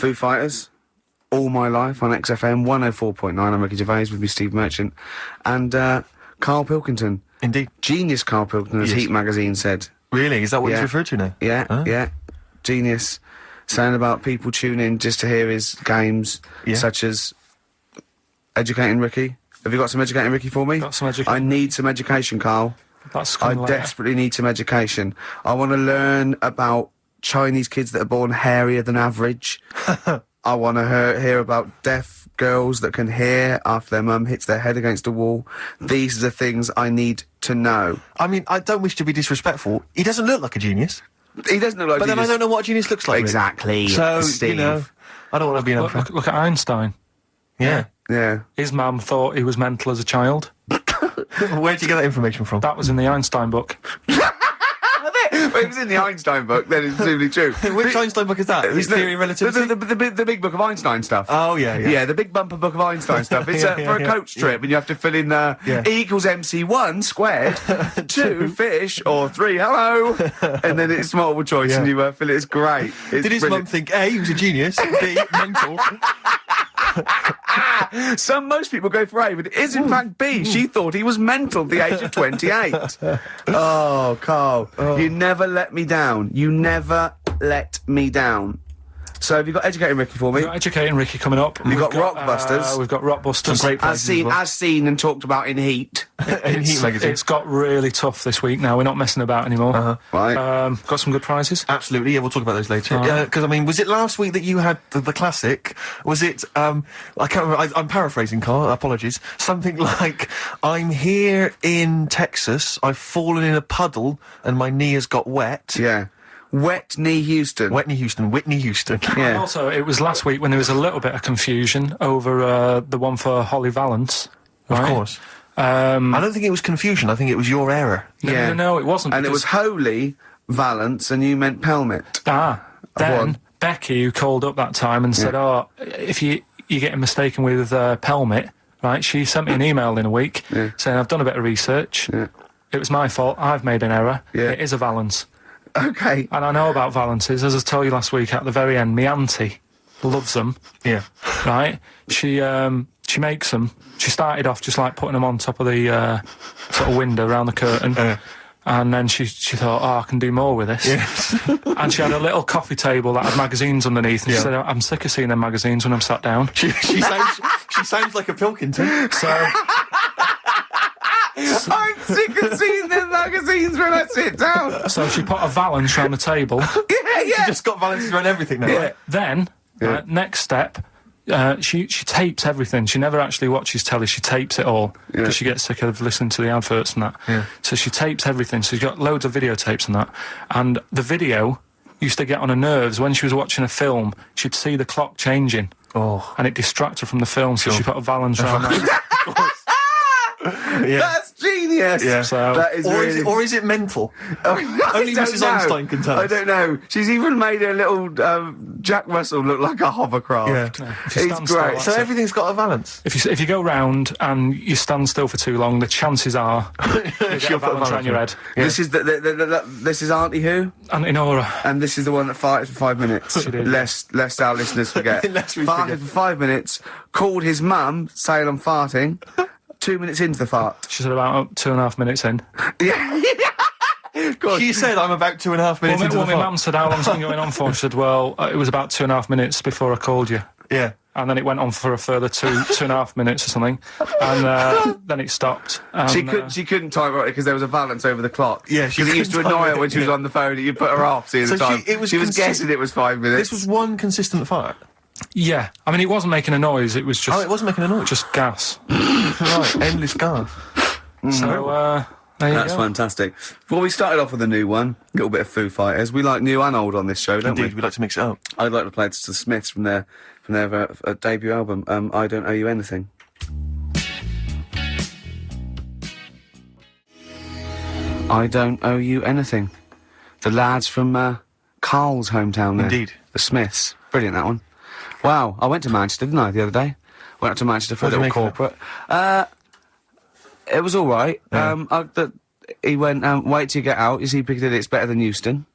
Foo Fighters, All My Life on XFM 104.9. I'm Ricky Gervais with me, Steve Merchant, and Karl Pilkington. Indeed. Genius Karl Pilkington, as Heat magazine said. Really? Is that what he's referred to now? Yeah, yeah. Genius. Saying about people tune in just to hear his games, such as Educating Ricky. Have you got some Educating Ricky for me? Got some education. I need some education, Karl. I desperately need some education. I want to learn about Chinese kids that are born hairier than average. I want to hear about deaf girls that can hear after their mum hits their head against a wall. These are the things I need to know. I mean, I don't wish to be disrespectful. He doesn't look like a genius. He doesn't look like a But genius. then I don't know what a genius looks like. Exactly. So, Steve. you know, I don't want to be an unfair. Look at Einstein. Yeah. Yeah. His mum thought he was mental as a child. Where'd you get that information from? That was in the Einstein book. Well, it was in the Einstein book, then it's presumably true. Which Einstein book is that? His Theory of Relativity? The big book of Einstein stuff. Oh, yeah. Yeah, the big bumper book of Einstein stuff. It's for a coach trip, and you have to fill in E equals MC1 squared, 2 fish, or 3 hello, and then it's multiple choice, and you fill it. It's great. It's Did his mum think, A, he was a genius, B, mental? Most people go for A, but it is in fact B. She thought he was mental at the age of 28. Oh, Karl, you never let me down. You never let me down. So have you got Educating Ricky for me? We've got Educating Ricky coming up. We've got Rockbusters. We've got Rockbusters. Some great prizes As seen and talked about in Heat. In Heat magazine. It's got really tough this week now. We're not messing about anymore. Right. Got some good prizes. Absolutely, yeah, we'll talk about those later. Because, I mean, was it last week that you had the classic? Was it, I can't remember, I'm paraphrasing, Karl, apologies. Something like, I'm here in Texas, I've fallen in a puddle, and my knee has got wet. Yeah. Wet Knee Houston. Whitney Houston. And Yeah. also, it was last week when there was a little bit of confusion over the one for Holly Valance. Right? Of course. I don't think it was confusion, I think it was your error. No, it wasn't. And it was Holy Valance, and you meant Pelmet. Then Becky, who called up that time and said, if you're getting mistaken with Pelmet, right, she sent me an email in a week saying, I've done a bit of research. Yeah. It was my fault. I've made an error. Yeah. It is a Valance. Okay. And I know about Valances. As I told you last week, at the very end, my auntie loves them. Yeah. Right? She makes them. She started off just like putting them on top of the sort of window around the curtain. And then she thought, I can do more with this. Yes. And she had a little coffee table that had magazines underneath. And she said, I'm sick of seeing them magazines when I'm sat down. She sounds like a Pilkington. So... I'm sick of seeing them magazines when I sit down. So she put a Valance around the table. She just got Valances around everything now. Right? Then, next step, she tapes everything. She never actually watches telly. She tapes it all because she gets sick of listening to the adverts and that. Yeah. So she tapes everything. So she's got loads of videotapes and that. And the video used to get on her nerves. When she was watching a film, she'd see the clock changing. Oh. And it distracted her from the film, so she put a Valance around that. That's genius. Yeah. So that is or is it mental? Only Mrs. Einstein can tell us. I don't know. She's even made her little Jack Russell look like a hovercraft. Yeah. He's great. So everything's got a Valance. If you go round and you stand still for too long, the chances are she'll put a Valance around your head. Yeah. This is this is Auntie who? Auntie Nora. And this is the one that farted for 5 minutes. She did. Lest our listeners forget. Lest we farted forget. for 5 minutes. Called his mum, saying I'm farting. 2 minutes into the fart. She said about 2.5 minutes in. Yeah. God. She said I'm about 2.5 minutes into the my fart. mum said, how long's it been going on for? She said, well, it was about 2.5 minutes before I called you. Yeah. And then it went on for a further 2.5 minutes or something. And then it stopped. And, She couldn't time it because there was a Valance over the clock. Yeah, because it used to annoy her when she was on the phone and you put her off seeing the time. She was guessing it was 5 minutes. This was one consistent fart. Yeah. I mean, it wasn't making a noise. It was just... Oh, it wasn't making a noise? Just gas. Right, endless gas. So, there you That's go. fantastic. Well, we started off with a new one, a little bit of Foo Fighters. We like new and old on this show, don't Indeed, we like to mix it up. I'd like to play it to the Smiths from their debut album, I Don't Owe You Anything. I Don't Owe You Anything. The lads from Karl's hometown there. Indeed. The Smiths. Brilliant, that one. Wow, I went to Manchester, didn't I, the other day? Went up to Manchester for a little corporate. It was all right. Yeah. He went, wait till you get out. You see Piccadilly, it's better than Euston.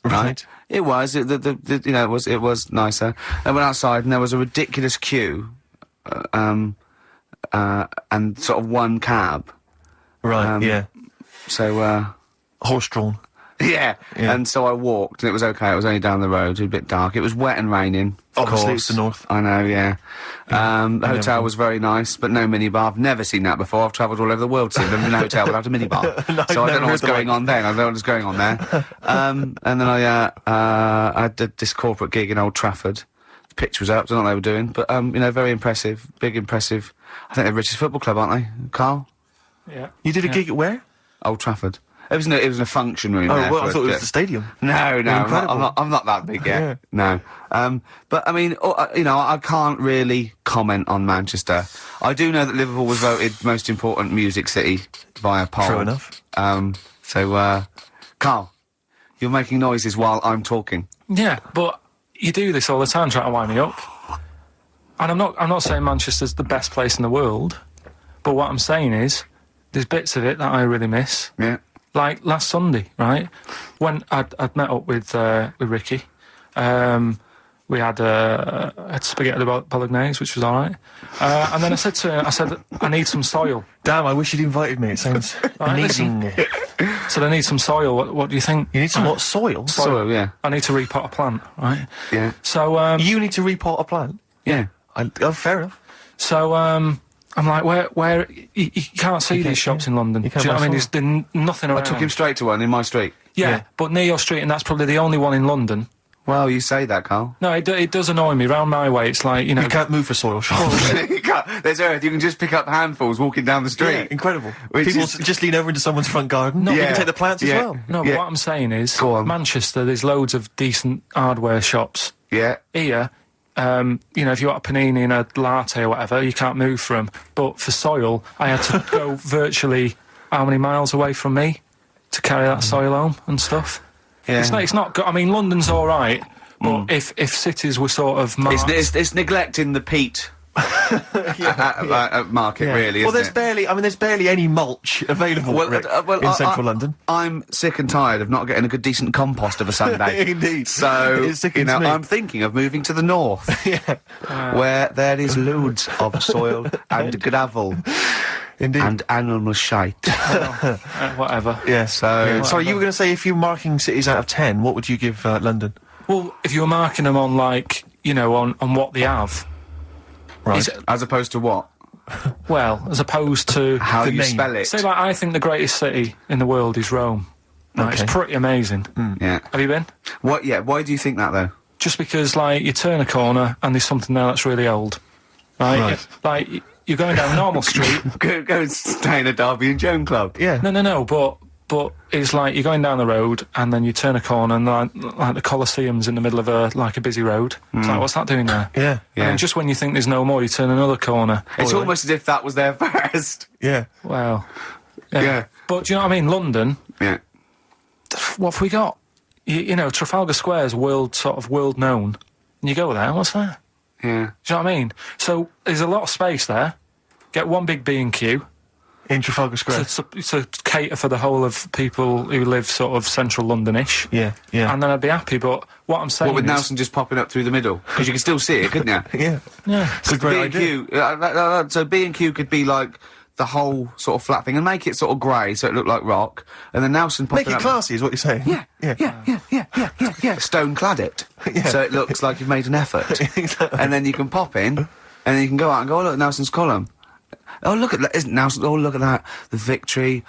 Right. It was. It was nicer. I went outside and there was a ridiculous queue, and sort of one cab. Right. Yeah. So horse-drawn. Yeah. And so I walked, and it was okay. It was only down the road. It was a bit dark. It was wet and raining. Obviously, it's the north. I know, yeah. The hotel was very nice, but no minibar. I've never seen that before. I've travelled all over the world to see them in a hotel without a minibar. So I don't know what's going on then. I don't know what's going on there. And then I did this corporate gig in Old Trafford. The pitch was up. I don't know what they were doing, but very impressive, big impressive. I think they're the richest football club, aren't they, Karl? Yeah. You did a gig at where? Old Trafford. It was in a function room. Oh, there well, I thought it was the stadium. No, I'm not that big yet. No. But I mean, I can't really comment on Manchester. I do know that Liverpool was voted most important music city by a poll. True enough. So, Karl, you're making noises while I'm talking. Yeah, but you do this all the time trying to wind me up. And I'm not saying Manchester's the best place in the world, but what I'm saying is there's bits of it that I really miss. Yeah. Like last Sunday, right? When I'd met up with Ricky, we had spaghetti bolognese, which was all right. And then I said to him, I need some soil. Damn, I wish you'd invited me. It sounds amazing. So I need some soil. What do you think? You need some what? Soil? Soil, yeah. I need to repot a plant, right? Yeah. So you need to repot a plant? Yeah. Fair enough. So I'm like, where you can't see these shops in London. Do you know what I mean? There's nothing around. I took him straight to one in my street. Yeah, but near your street, and that's probably the only one in London. Well, you say that, Karl. No, it does annoy me. Round my way, it's like, You can't move for soil shops. You can't. There's earth. You can just pick up handfuls walking down the street. Yeah, incredible. People just lean over into someone's front garden. No, you can take the plants as well. No, but what I'm saying is, Manchester, there's loads of decent hardware shops. Yeah. Here, if you want a panini and a latte or whatever, you can't move for them. But for soil, I had to go virtually how many miles away from me to carry that soil home and stuff. Yeah. It's not good. I mean, London's all right, but if cities were sort of marked... It's neglecting the peat market, really, well, there's barely any mulch available in central London. I'm sick and tired of not getting a good, decent compost of a Sunday. Indeed. So, I'm thinking of moving to the north, where there is loads of soil and gravel. Indeed. And animal shite. Whatever. Yeah, so... Sorry, you were going to say if you were marking cities out of 10, what would you give London? Well, if you were marking them on, on what they have... Right. As opposed to what? Well, as opposed to... How you spell it. Say, I think the greatest city in the world is Rome. Right, okay. It's pretty amazing. Yeah. Have you been? What? Yeah, why do you think that, though? Just because, you turn a corner and there's something there that's really old. Right? You're going down a normal street. Go and stay in a Derby and Joan club. Yeah. No, but it's like you're going down the road and then you turn a corner and like the Colosseum's in the middle of a busy road. It's like, what's that doing there? Yeah. And just when you think there's no more, you turn another corner. It's almost as if that was there first. Yeah. Well. Yeah. But do you know what I mean? London. Yeah. What have we got? Trafalgar Square's world known. And you go there, what's there? Yeah. Do you know what I mean? So there's a lot of space there. Get one big B&Q. In Trafalgar Square. To cater for the whole of people who live sort of central London-ish. Yeah. And then I'd be happy, but what I'm saying with Nelson just popping up through the middle? Because you can still see it, couldn't you? Yeah. It's a great idea. So B&Q could be like the whole sort of flat thing and make it sort of grey so it looked like rock, and then Nelson popping up... Make it classy is what you're saying. Yeah. Stone clad it. Yeah. So it looks like you've made an effort. Exactly. And then you can pop in, and then you can go out and go, oh, look, Nelson's column. Oh, look at that. Isn't Nelson? Oh, look at that. The victory.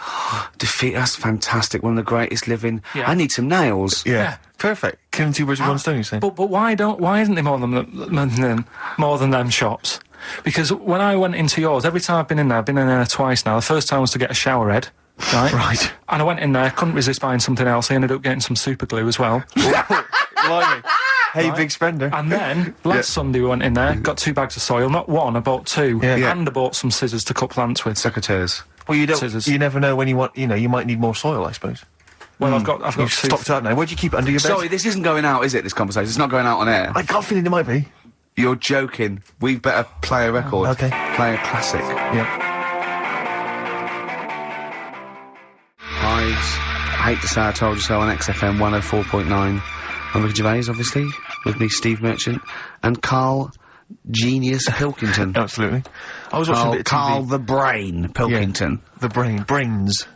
Defeat. That's fantastic. One of the greatest living. Yeah. I need some nails. Yeah. Perfect. Killing two birds with one stone, you say? But why isn't there more than them shops? Because when I went into yours, every time I've been in there twice now. The first time was to get a shower head. Right. And I went in there, couldn't resist buying something else. I ended up getting some super glue as well. Blimey. Hey, big spender. And then, last Sunday we went in there, got 2 bags of soil. Not one, I bought 2. Yeah. And I bought some scissors to cut plants with. Secateurs. Well, you never know when you want, you might need more soil, I suppose. Well, I've got You've stocked out now. Where'd you keep it under your bed? Sorry, this isn't going out, is it, this conversation? It's not going out on air. I got a feeling it might be. You're joking. We better play a record. Okay. Play a classic. Yeah. Hives Hate to Say I Told You So on XFM 104.9. I'm Ricky Gervais, obviously, with me, Steve Merchant, and Karl Genius Pilkington. Absolutely. I was watching a bit of TV. Karl the Brain Pilkington. Yeah, the brains.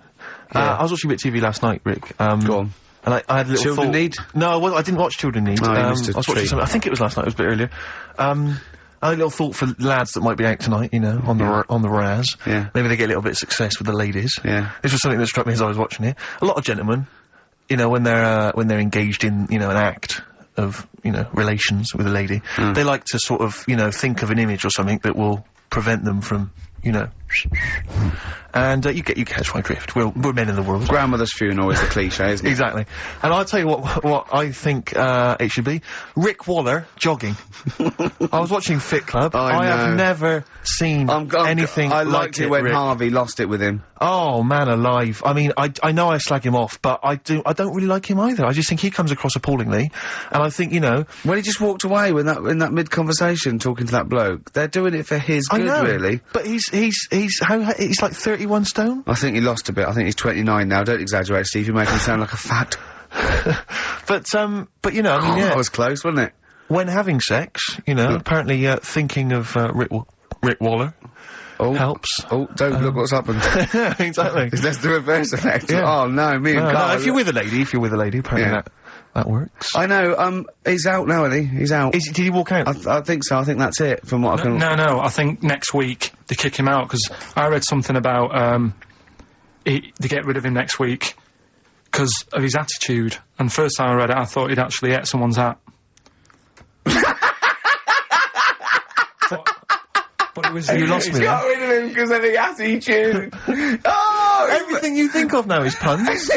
Yeah. I was watching a bit of TV last night, Rick. Go on. And I had a little Children thought. Need? No, I didn't watch Children Need. Oh, you missed I was watching something. I think it was last night. It was a bit earlier. I had a little thought for lads that might be out tonight, you know, on the Raz. Yeah. Maybe they get a little bit of success with the ladies. Yeah. This was something that struck me as I was watching it. A lot of gentlemen, you know, when they're engaged in, you know, an act of, you know, relations with a lady, they like to sort of, you know, think of an image or something that will prevent them from, you know, and you catch my drift. We're men in the world. Grandmother's funeral is the cliche, isn't it? Exactly. And I'll tell you what I think it should be. Rick Waller jogging. I was watching Fit Club. I have never seen anything I like liked it when Rick. Harvey lost it with him. Oh man alive. I mean, I know I slag him off, but I don't really like him either. I just think he comes across appallingly. And I think, you know, When he just walked away in that mid-conversation talking to that bloke, they're doing it for his good, really. But he's like 31 stone. I think he lost a bit. I think he's 29 now. Don't exaggerate, Steve. You're making him sound like a fat. But you know, I mean, yeah. That was close, wasn't it? When having sex, you know, apparently thinking of Rick Waller helps. Oh, don't look what's happened. Exactly. That's the reverse effect. Yeah. Oh, no, me and Karl. No, if you're with a lady, apparently that works. I know, he's out now, isn't he? He's out. Did he walk out? I think so. I think that's it, from what I can... No, I think next week they kick him out, because I read something about, they get rid of him next week because of his attitude. And first time I read it, I thought he'd actually ate someone's hat. But it was... You lost me. Got rid of him because of the attitude. Oh! Everything you think of now is puns.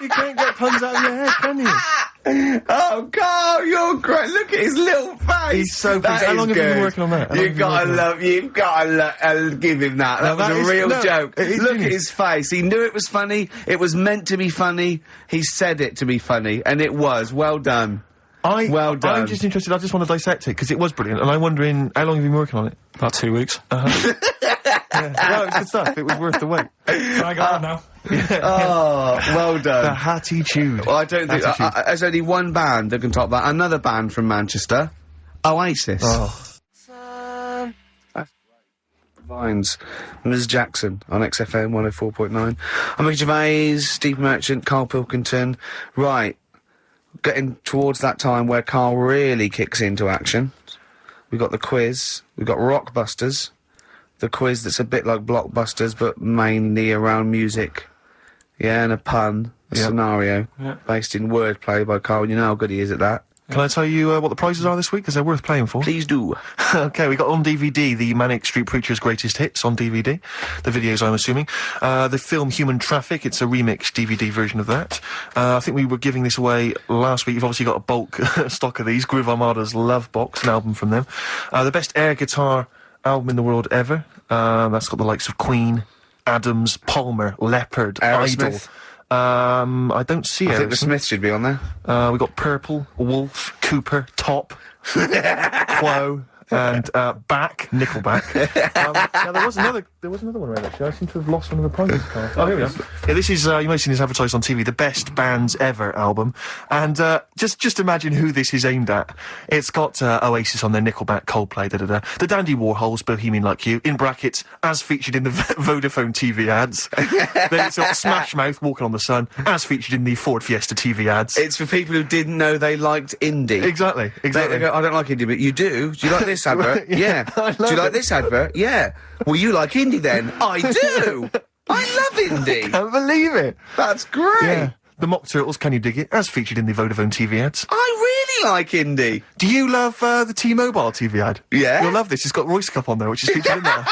You can't get puns out of your head, can you? Oh, Karl, you're great. Look at his little face. He's so pleased. How long have you been working on that? You've got to give him that. That was a real joke. Look at his face. He knew it was funny. It was meant to be funny. He said it to be funny, and it was. Well done. Well done. I'm just interested, I just want to dissect it, because it was brilliant, and I'm wondering, how long have you been working on it? About 2 weeks. Yeah. Well, it's good stuff. It was worth the wait. I got it now. Oh, well done. The attitude. Well, I don't think... there's only one band that can top that. Another band from Manchester. Oasis. Oh. Vines. Ms. Jackson on XFM 104.9. I'm Ricky Gervais, Steve Merchant, Karl Pilkington. Right. Getting towards that time where Karl really kicks into action. We've got the quiz. We've got Rockbusters. The quiz that's a bit like Blockbusters, but mainly around music. Yeah, and a pun, a scenario, based in wordplay by Karl. You know how good he is at that. Can I tell you what the prizes are this week, because they're worth playing for? Please do. Okay, we got on DVD the Manic Street Preachers' Greatest Hits on DVD. The videos, I'm assuming. The film Human Traffic, it's a remixed DVD version of that. I think we were giving this away last week. You've obviously got a bulk stock of these. Groove Armada's Love Box, an album from them. The best air guitar album in the world ever. That's got the likes of Queen, Adams, Palmer, Leopard, Aerosmith. Idol. I don't see it. I think the Smiths should be on there. We got Purple, Wolf, Cooper, Top, Quo, and Nickelback. Now there was another one around actually. I seem to have lost one of the prizes. Oh, here we are. Yeah, this is you might have seen this advertised on TV, the Best Bands Ever album, and just imagine who this is aimed at. It's got Oasis on there, Nickelback, Coldplay, the Dandy Warhols, Bohemian Like You, in brackets as featured in the Vodafone TV ads. Then it's got Smash Mouth, Walking on the Sun, as featured in the Ford Fiesta TV ads. It's for people who didn't know they liked indie. Exactly. They go, I don't like indie, but you do. Do you like this advert? Yeah. Do you like this advert? Yeah. Well, you like indie then? I do. I love indie. Can't believe it. That's great. Yeah. The Mock Turtles, Can You Dig It? As featured in the Vodafone TV ads. I really like indie. Do you love the T-Mobile TV ad? Yeah. You'll love this. It's got Royce Cup on there, which is featured in there.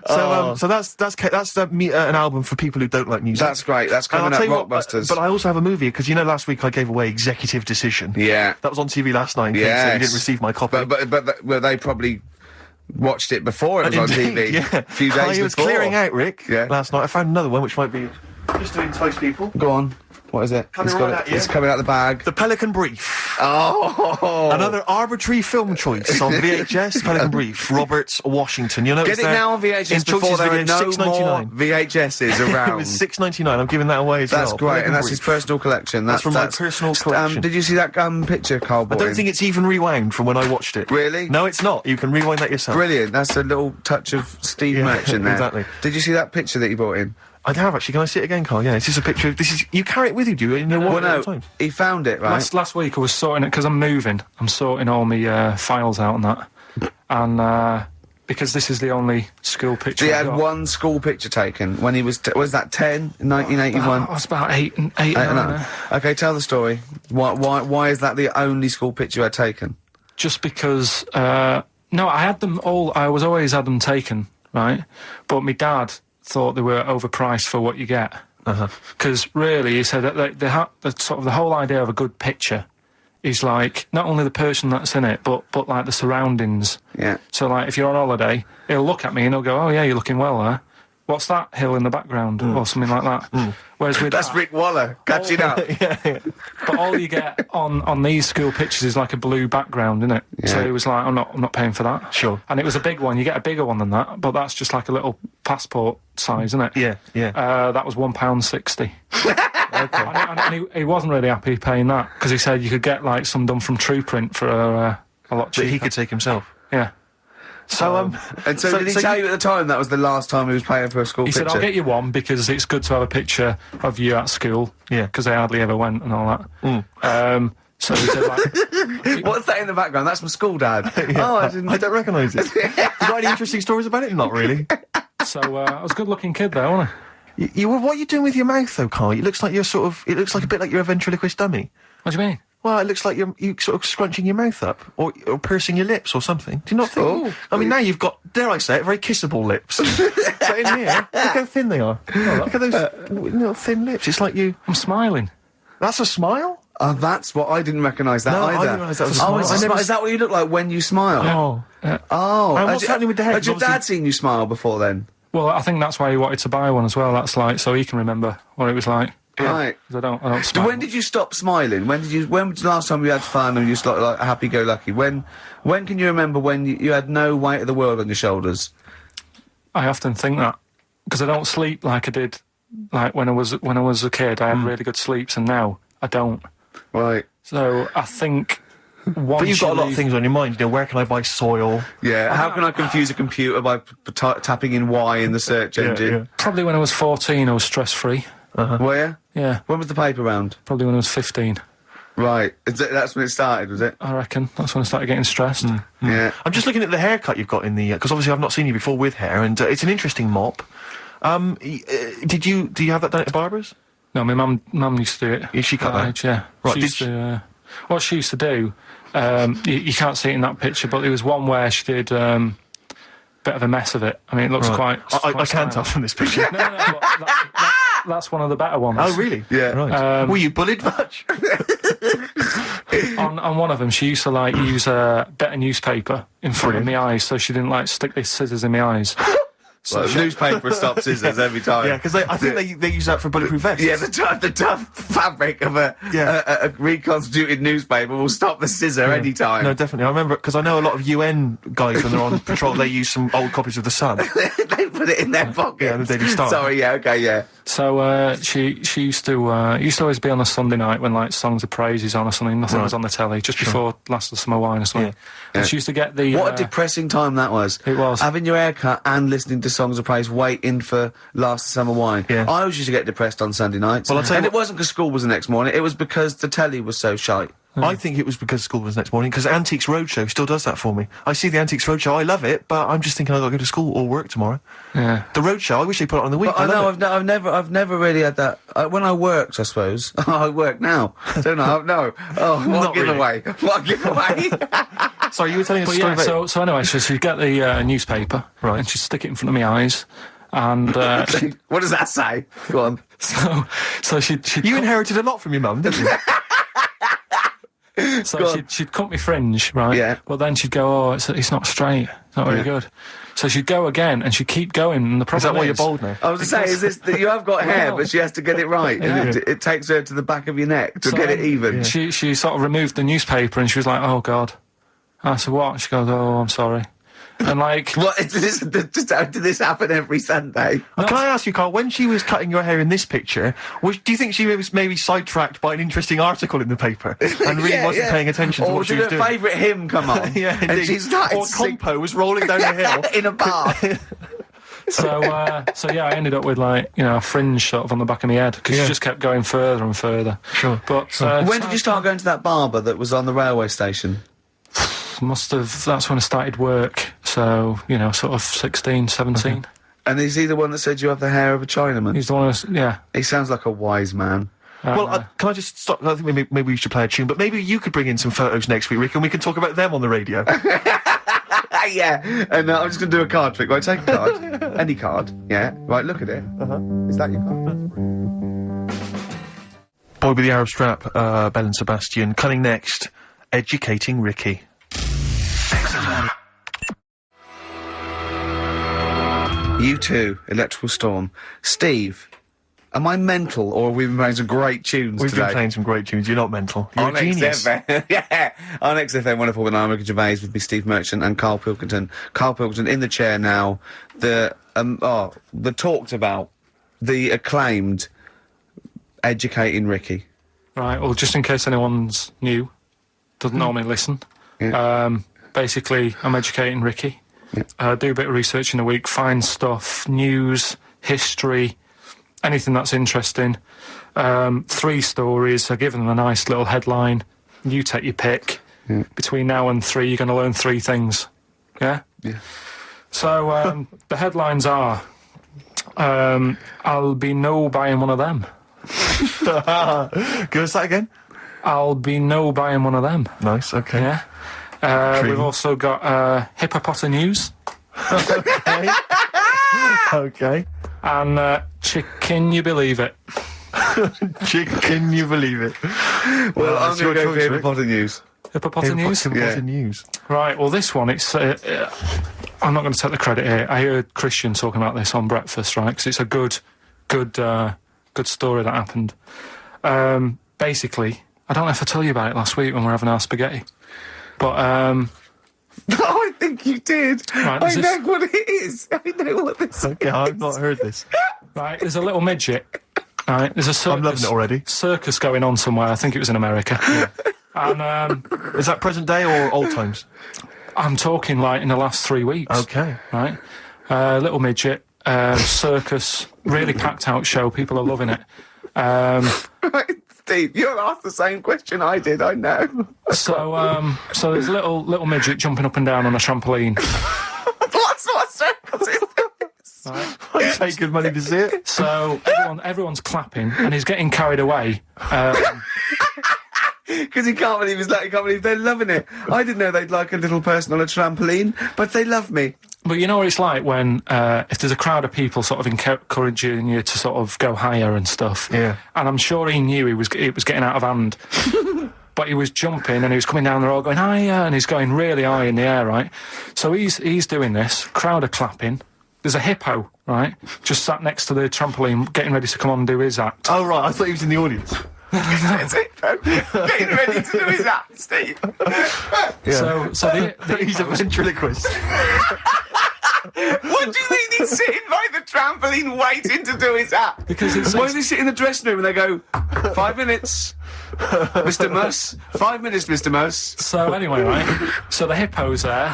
So that's an album for people who don't like music. That's great. That's coming up, Rockbusters. But I also have a movie, because you know last week I gave away Executive Decision. Yeah. That was on TV last night, so you didn't receive my copy. But they probably watched it before it was on TV. Yeah. A few days before. I was clearing out, Rick, Yeah. last night. I found another one which might be just to entice people. Go on. What is it? It's coming out the bag. The Pelican Brief. Oh! Another arbitrary film choice on VHS. Pelican Brief. Robert Washington. You know, get it now on VHS before there are no more VHSs around. It was $6.99. I'm giving that away as well. That's great, and that's his personal collection. That's from my personal collection. Did you see that picture, Karl? I don't think it's even rewound from when I watched it. Really? No, it's not. You can rewind that yourself. Brilliant. That's a little touch of Steve Merch in there. Exactly. Did you see that picture that he brought in? I have actually. Can I see it again, Karl? Yeah, it's just a picture of you carry it with you, do you? Well, no, he found it, right? Last week I was sorting it, because I'm moving. I'm sorting all my files out and that. And because this is the only school picture He had one school picture taken when he was, was that 10 in 1981? I was about eight and nine. Okay, tell the story. Why is that the only school picture you had taken? Just because, no, I had them all, I was always had them taken, right? But my dad thought they were overpriced for what you get. Because really, he said that the whole idea of a good picture is like not only the person that's in it, but like the surroundings. Yeah. So like if you're on holiday, he'll look at me and he'll go, "Oh yeah, you're looking well there. What's that hill in the background?" or something like that. Whereas with that's Rick Waller catching up. But all you get on these school pictures is like a blue background, isn't it? Yeah. So it was like, I'm not paying for that. Sure. And it was a big one. You get a bigger one than that, but that's just like a little passport size, isn't it? Yeah. That was £1.60. and he wasn't really happy paying that, because he said you could get like some done from True Print for a lot cheaper. That he could take himself. Yeah. So did he tell you at the time that was the last time he was paying for a school picture? He said, I'll get you one because it's good to have a picture of you at school. Yeah. Because they hardly ever went and all that. So he said, like... What's that in the background? That's my school dad. Oh, I don't recognise it. You got any interesting stories about it? Not really. So I was a good-looking kid there, wasn't I? What are you doing with your mouth, though, Karl? It looks like you're it looks like a bit like you're a ventriloquist dummy. What do you mean? Well, it looks like you're sort of scrunching your mouth up, or pursing your lips, or something. Do you not think? Oh. I mean, now you've got, dare I say it, very kissable lips. But in here, look how thin they are. Look at those little thin lips. It's like you... I'm smiling. That's a smile? Oh, that's what I didn't recognise that either. I didn't realise that was a smile. Is that what you look like when you smile? Oh. And what's happening with the head? Had your dad seen you smile before then? Well, I think that's why he wanted to buy one as well. That's like, so he can remember what it was like. Right. I don't smile. When did you stop smiling? When was the last time you had fun and you just like happy-go-lucky? When can you remember when you had no weight of the world on your shoulders? I often think that, because I don't sleep like I did, like when I was a kid. I had really good sleeps, and now I don't. Right. So I think. But you've got a lot of things on your mind. You know, where can I buy soil? Yeah. How can I confuse a computer by tapping in Y in the search engine? Yeah. Probably when I was 14, I was stress-free. Were you? Yeah. When was the paper round? Probably when I was 15. Right. That's when it started, was it? I reckon. That's when I started getting stressed. Yeah. I'm just looking at the haircut you've got in the... Because obviously I've not seen you before with hair, and it's an interesting mop. Do you have that done at the barber's? No, my mum used to do it. She cut that? Age, yeah. Right. What she used to do, you can't see it in that picture, but there was one where she did a bit of a mess of it. I mean, it looks quite... I can't tell from this picture. No, that's one of the better ones. Oh, really? Yeah. Right. Were you bullied much? on one of them, she used to like use a bit of newspaper in front of my eyes, so she didn't like stick these scissors in my eyes. So newspaper stops scissors every time. Yeah, because I think they use that for bulletproof vests. Yeah, the tough fabric of a reconstituted newspaper will stop the scissor any time. No, definitely. I remember, because I know a lot of UN guys, when they're on patrol, they use some old copies of The Sun. They put it in their pocket. Yeah, the Daily Star. Sorry, yeah. So she used to always be on a Sunday night when like Songs of Praise is on or something. Nothing was on the telly, just before Last of the Summer Wine or something. Yeah. And she used to get the... What a depressing time that was. It was. Having your hair cut and listening to Songs of Praise, waiting for Last of the Summer Wine. Yeah. I always used to get depressed on Sunday nights. Well, I'll tell you it wasn't because school was the next morning, it was because the telly was so shite. I think it was because school was next morning, because Antiques Roadshow still does that for me. I see the Antiques Roadshow, I love it, but I'm just thinking I've got to go to school or work tomorrow. Yeah. The Roadshow, I wish they put it on the week. But I know, I've never really had that. When I worked, I suppose. I work now, don't I? No. Oh, what a giveaway. What a giveaway. Sorry, you were telling us a story about... So anyway, so she'd get the newspaper, right, and she'd stick it in front of my eyes, and... what does that say? Go on. So she'd You inherited a lot from your mum, didn't you? So she'd cut me fringe, right? Yeah. But then she'd go, oh, it's not straight. Not very good. So she'd go again, and she'd keep going. And the problem is that why you're bald now? I was saying, is this that you have got hair, but she has to get it right. Yeah. It takes her to the back of your neck to get it even. Yeah. She sort of removed the newspaper, and she was like, "Oh God." I said, "What?" She goes, "Oh, I'm sorry." And like, what did this happen every Sunday? Can I ask you, Carl, when she was cutting your hair in this picture, do you think she was maybe sidetracked by an interesting article in the paper and really wasn't paying attention to what she was doing? Or did her favourite hymn come on? Yeah, and she started or Compo was rolling down the hill in a bar. So yeah, I ended up with like, you know, a fringe sort of on the back of my head because she just kept going further and further. Sure. But when did you start going to that barber that was on the railway station? That's when I started work, so, you know, sort of 16, 17. Okay. And is he the one that said you have the hair of a Chinaman? He's the one yeah. He sounds like a wise man. Well, can I just stop? I think maybe we should play a tune, but maybe you could bring in some photos next week, Rick, and we can talk about them on the radio. Yeah, and I'm just going to do a card trick. Right, take a card. Any card, yeah. Right, look at it. Is that your card? Boy with the Arab strap, Bell and Sebastian. Coming next, Educating Ricky. U2, Electrical Storm. Steve, am I mental, or have we been playing some great tunes We've today? been playing some great tunes. You're not mental. You're on a genius. XFM, yeah. On XFM 104.9, Gervais with me, Steve Merchant and Karl Pilkington. Karl Pilkington in the chair now. The talked about, the acclaimed Educating Ricky. Right, well, just in case anyone's new, doesn't normally listen. Yeah. Basically, I'm educating Ricky. Yeah. Do a bit of research in a week, find stuff, news, history, anything that's interesting. 3 stories, I give them a nice little headline. You take your pick. Yeah. Between now and 3, you're going to learn 3 thus. Yeah? Yeah. So, the headlines are, I'll be no buying one of them. Give us that again. I'll be no buying one of them. Nice, okay. Yeah. We've also got hippopotamus. Okay. Okay. And can you believe it? Can you believe it? Well, I'm going to go for hippopotamus. Hippopotamus? Hippopotamus. Right, well, this one, it's... I'm not going to take the credit here. I heard Christian talking about this on breakfast, right? Because it's a good story that happened. Basically, I don't know if I told you about it last week when we were having our spaghetti. But, Oh, I think you did. Right, I know what it is. I know what this is. Okay, I've not heard this. Right, there's a little midget. Right, there's a circus. I'm loving it already. Circus going on somewhere. I think it was in America. Yeah. And, is that present day or old times? I'm talking, like, in the last 3 weeks. Okay. Right? Little midget, circus, really packed out show. People are loving it. Right, Steve, you'll ask the same question I did, I know. So there's a little midget jumping up and down on a trampoline. What sort of circus is this? Right? I'd pay good money to see it. So everyone's clapping, and he's getting carried away. Because he can't believe they're loving it. I didn't know they'd like a little person on a trampoline, but they love me. But you know what it's like when, if there's a crowd of people sort of encouraging you to sort of go higher and stuff. Yeah. And I'm sure he knew it was getting out of hand. But he was jumping and he was coming down, they're all going higher, and he's going really high in the air, right? So he's doing this, crowd are clapping. There's a hippo, right, just sat next to the trampoline, getting ready to come on and do his act. Oh, right, I thought he was in the audience. It's hippo getting ready to do his act, Steve. Yeah. So he's a ventriloquist. What do you mean he's sitting by the trampoline waiting to do his act? Because why does he sit in the dressing room and they go, 5 minutes, Mr. Mus, 5 minutes, Mr. Mus. So anyway, right, so the hippo's there.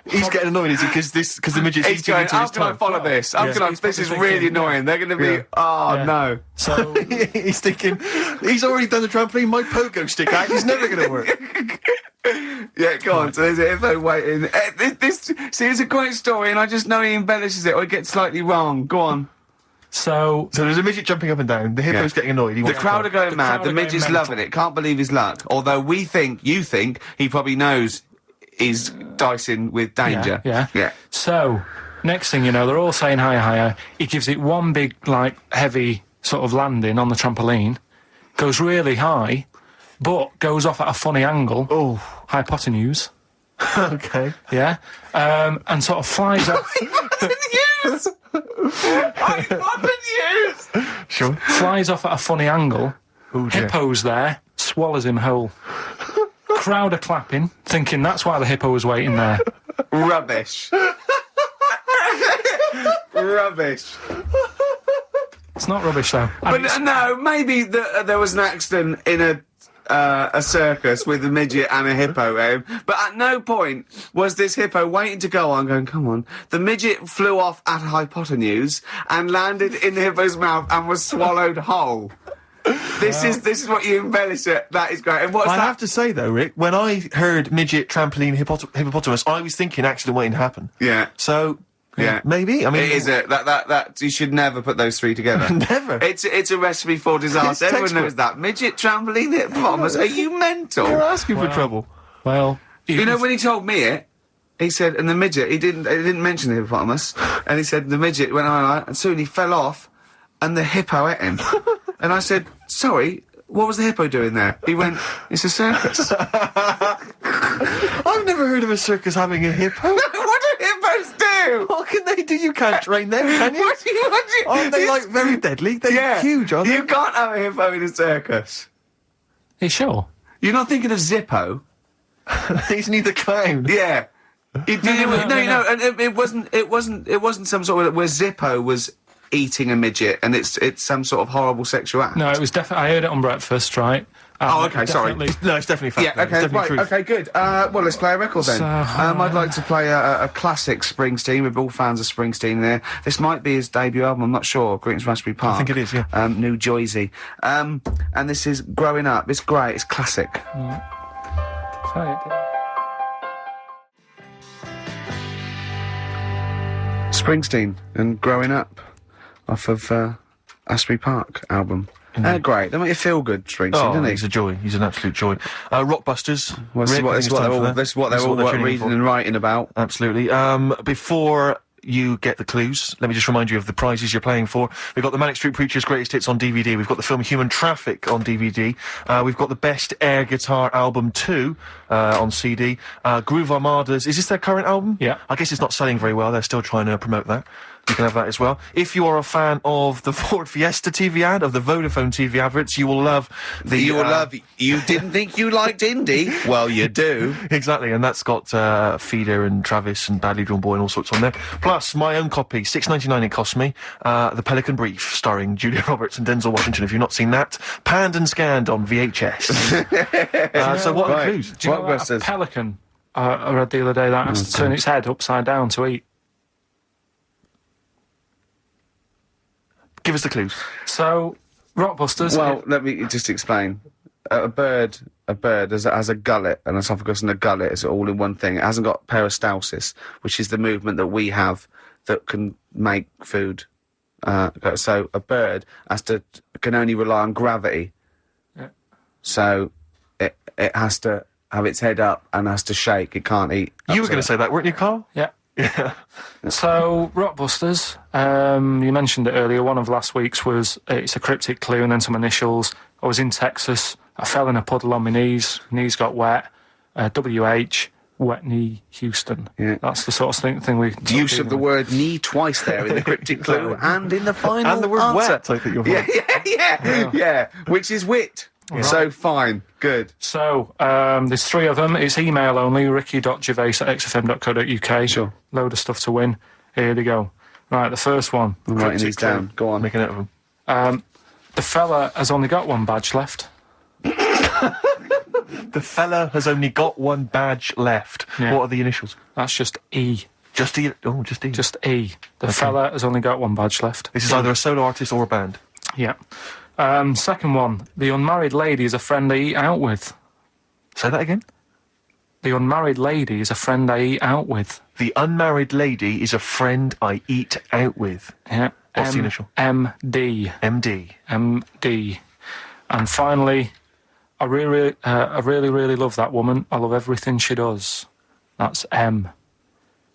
He's getting annoyed, is he? Because the midget's he's going, how can I follow this? This is really annoying. They're going to be, no. So he's thinking, he's already done the trampoline, my pogo stick act is never going to work. Yeah, go on. So there's a hippo waiting. See, it's a great story, and I just know he embellishes it or he gets slightly wrong. Go on. So there's a midget jumping up and down. The hippo's getting annoyed. The crowd are going mad. The midget's loving it. Can't believe his luck. Although you think he probably knows he's dicing with danger. Yeah. So next thing you know, they're all saying higher, higher. He gives it one big, like, heavy sort of landing on the trampoline, goes really high, but goes off at a funny angle. Oh. Hypotenuse. Okay. Yeah. And sort of flies off. Sure. Flies off at a funny angle. Ooh, dear. Hippo's there, swallows him whole. Crowd are clapping, thinking that's why the hippo was waiting there. Rubbish. Rubbish. It's not rubbish, though. But no, maybe there was an accident in a circus with a midget and a hippo, but at no point was this hippo waiting to go on, going, come on. The midget flew off at hypotenuse and landed in the hippo's mouth and was swallowed whole. This is what you embellish it. That is great. And what's I that? have to say, though, Rick, when I heard midget, trampoline, hippopotamus, I was thinking accident waiting to happen. Yeah. So... Yeah, maybe. I mean, it is that you should never put those three together. Never. It's a recipe for disaster. Everyone knows that. Midget, trampoline, hippopotamus. Are you mental? You're asking for trouble. Well, you know when he told me it, he said, and the midget. He didn't mention the hippopotamus, and he said the midget went on, and soon he fell off, and the hippo ate him. And I said, sorry. What was the hippo doing there? He went, it's a circus. I've never heard of a circus having a hippo. What do hippos do? What can they do? You can't train them, can you? What do you... Aren't they, like, very deadly? They're huge, aren't they? You can't have a hippo in a circus. are you sure? You're not thinking of Zippo? He's neither clown. Yeah. No, and it wasn't some sort of... where Zippo was eating a midget and it's some sort of horrible sexual act. No, it was definitely... I heard it on breakfast, right? Oh, okay, sorry. No, it's definitely fact. Yeah, okay, it's definitely right, truth. okay, good. Well, let's play a record then. So, I'd like to play a classic Springsteen. We're all fans of Springsteen there. This might be his debut album, I'm not sure. Greetings from Raspberry Park. I think it is, yeah. New Jersey. And this is Growing Up. It's great, it's classic. Springsteen and Growing Up off of Asbury Park album. Great. They make you feel good, Springsteen, doesn't he? He's a joy. He's an absolute joy. Rockbusters. That's what they're all reading and writing about. Absolutely. Before you get the clues, let me just remind you of the prizes you're playing for. We've got the Manic Street Preachers' Greatest Hits on DVD. We've got the film Human Traffic on DVD. We've got the Best Air Guitar Album 2 on CD. Groove Armada's... Is this their current album? Yeah. I guess it's not selling very well. They're still trying to promote that. You can have that as well. If you are a fan of the Ford Fiesta TV ad, of the Vodafone TV adverts, you will love the... You didn't think you liked indie? Well, you do. Exactly, and that's got Feeder and Travis and Badly Drawn Boy and all sorts on there. Plus, my own copy, $6.99 it cost me, The Pelican Brief, starring Julia Roberts and Denzel Washington. If you've not seen that, panned and scanned on VHS. So what are the clues? Do you know what a pelican, I read the other day, that has to turn its head upside down to eat? Give us the clues. So, Rockbusters... Well, let me just explain. A bird has a gullet, an esophagus and a gullet is all in one thing. It hasn't got peristalsis, which is the movement that we have that can make food. So a bird can only rely on gravity. Yeah. So it has to have its head up and has to shake. It can't eat. You were going to say that, weren't you, Karl? Yeah. Yeah. So, Rockbusters, you mentioned it earlier, one of last week's was, it's a cryptic clue and then some initials. I was in Texas, I fell in a puddle on my knees got wet, WH, wet knee, Houston. Yeah. That's the sort of thing we... Use of the word knee twice there in the cryptic clue and in the final and the word answer. Wet, I think you're Yeah, which is wit. Right. So fine, good. So, there's three of them. It's email only, ricky.gervais@xfm.co.uk. Sure. Load of stuff to win. Here they go. Right, the first one. I'm writing these down. Go on. Make a note of them. The fella has only got one badge left. The fella has only got one badge left. Yeah. What are the initials? That's just E. Just E? Oh, just E. Just E. The fella has only got one badge left. This is either a solo artist or a band. Yeah. Second one. The unmarried lady is a friend I eat out with. Say that again? The unmarried lady is a friend I eat out with. The unmarried lady is a friend I eat out with. Yeah. What's the initial? MD. MD. MD. And finally, I really love that woman. I love everything she does. That's M.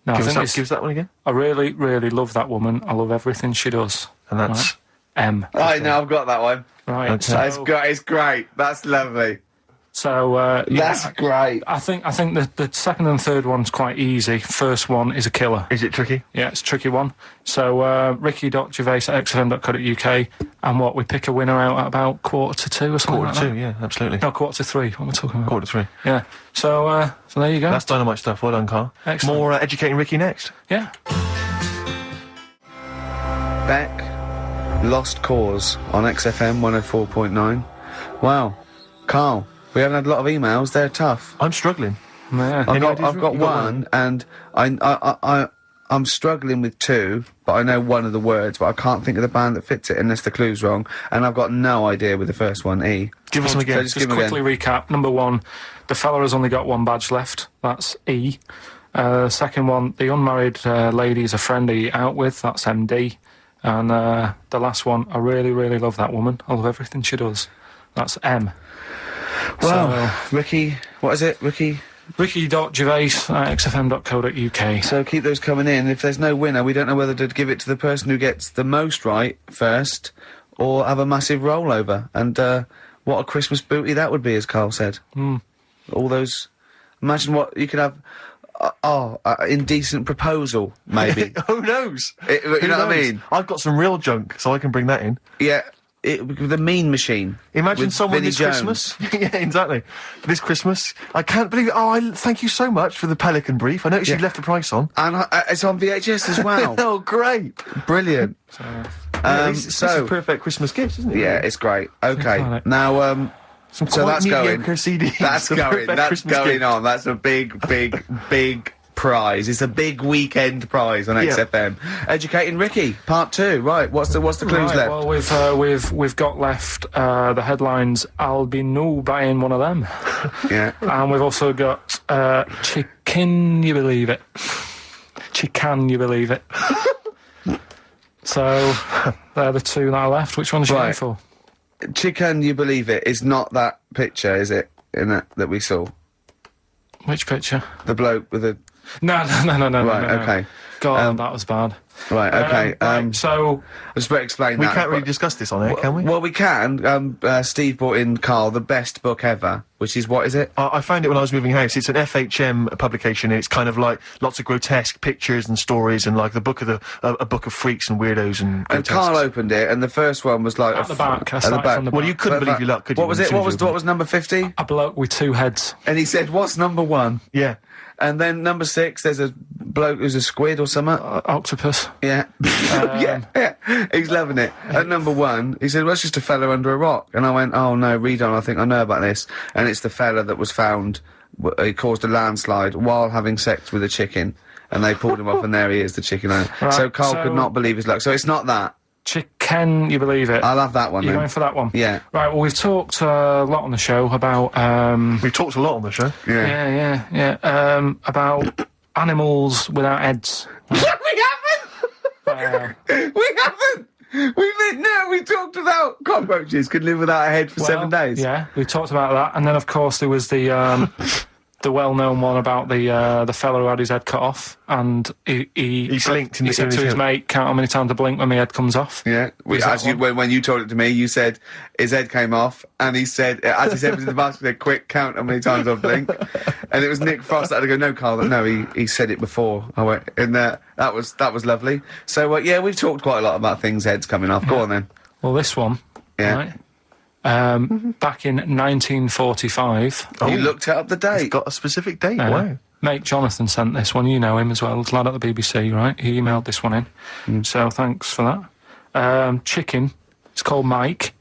Now, give us that one again. I really love that woman. I love everything she does. And that's... Right? M. Right, now I've got that one. Right. Okay. It's great. That's lovely. So that's great. I think the second and third one's quite easy. First one is a killer. Is it tricky? Yeah, it's a tricky one. So ricky.gervais@xfm.co.uk, and we pick a winner out at about 1:45 or something. 1:45, yeah, absolutely. No, 2:45. What am I talking about? 1:45. Yeah. So there you go. That's dynamite stuff. Well done, Karl. Excellent. More educating Ricky next. Yeah. Beck, Lost Cause on XFM 104.9. Wow, Karl, we haven't had a lot of emails. They're tough. I'm struggling. Yeah. I've got one, and I'm struggling with two, but I know one of the words, but I can't think of the band that fits it unless the clue's wrong, and I've got no idea with the first one. E. Give us them again. So just quickly recap. Number one, the fella has only got one badge left. That's E. Second one, the unmarried lady is a friend he out with. That's MD. And the last one, I really, really love that woman. I love everything she does. That's M. Well, Ricky, what is it, Ricky? Ricky.gervais@xfm.co.uk. So keep those coming in. If there's no winner, we don't know whether to give it to the person who gets the most right first, or have a massive rollover. And what a Christmas booty that would be, as Karl said. All those... Imagine what you could have... indecent proposal, maybe. Who knows? You know what I mean? I've got some real junk, so I can bring that in. Yeah, the mean machine. Imagine someone Vinnie this Jones. Christmas. Yeah, exactly. This Christmas, I can't believe it. Thank you so much for the Pelican brief. I noticed you left the price on. And it's on VHS as well. Oh, great. Brilliant. This is perfect Christmas gift, isn't it? Yeah, it's great. Okay, now, Some so that's going. CDs. That's going. That's Christmas going gift. on. That's a big, big, big prize. It's a big weekend prize on XFM. Educating Ricky, part 2. Right. What's the clues left? Well, we've got left the headlines. I'll be no buying one of them. Yeah. And we've also got chicken. You believe it? Chicken. You believe it? So they're the two that are left. Which one's you going for? Chicken, you believe it, is not that picture, is it? That we saw. Which picture? The bloke with the... No. Right, okay. God, that was bad. Right, okay. So... I just better explain We that. can't really discuss this on air, can we? Well, we can. Steve brought in, Karl, the best book ever, which is, what is it? I found it when I was moving house. It's an FHM publication, and it's kind of like lots of grotesque pictures and stories, and like a book of freaks and weirdos and And Karl opened it, and the first one was like... At the back. At the back. Well, you couldn't believe your luck, could you? What was it? What was number 50? A bloke with two heads. And he said, what's number 1? Yeah. And then number 6, there's a bloke who's a squid or something. Octopus. Yeah. yeah. He's loving it. At number 1, he said, well, it's just a fella under a rock. And I went, oh no, read on, I think I know about this. And it's the fella that was found, he caused a landslide while having sex with a chicken. And they pulled him off, and there he is, the chicken owner. Right, so Karl could not believe his luck. So it's not that. Chicken, you believe it? I'll have that one. You're then. going for that one? Yeah. Right, well, we've talked a lot on the show about... We've talked a lot on the show. Yeah. About animals without heads. We haven't! We haven't! We talked about cockroaches could live without a head for 7 days. Yeah, we talked about that. And then, of course, there was the... the well-known one about the fella who had his head cut off, and he blinked. He said to his mate, "Count how many times I blink when my head comes off." Yeah, when you told it to me, you said his head came off, and he said, as he said to the basket, he said, "Quick, count how many times I blink." And it was Nick Frost that had to go, "No, Karl, no, he said it before." I went, and that was lovely. So yeah, we've talked quite a lot about things heads coming off. Go on then. Well, this one, right? Back in 1945. You looked up the date. It's got a specific date. Wow. Mate Jonathan sent this one. You know him as well. The lad at the BBC, right? He emailed this one in. So thanks for that. Chicken. It's called Mike.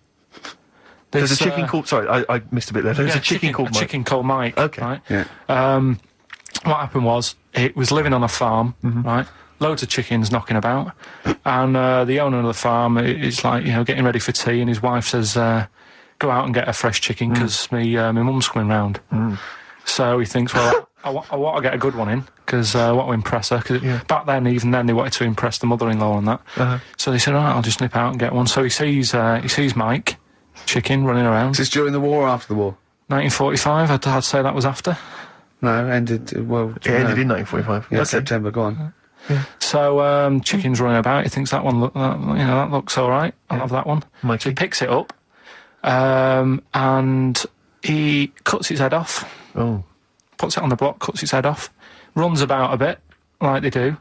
There's a chicken called... Sorry, I missed a bit there. There's a chicken called Mike. A chicken called Mike. Okay. Right? Yeah. What happened was, it was living on a farm, right? Loads of chickens knocking about. And the owner of the farm is like, getting ready for tea, and his wife says... go out and get a fresh chicken because my mum's coming round. So he thinks, well, I want to get a good one in because I want to impress her. Cause back then, even then, they wanted to impress the mother-in-law and that. So they said, all right, I'll just nip out and get one. So he sees Mike, chicken, running around. Is this during the war or after the war? 1945, I'd say that was after. No, ended, well... It ended in 1945. Yeah, okay. September, go on. Yeah. So chicken's running about. He thinks that one, that looks all right. I'll have that one. Mikey. So he picks it up. And he he cuts its head off. Oh. Puts it on the block, cuts its head off, runs about a bit, like they do.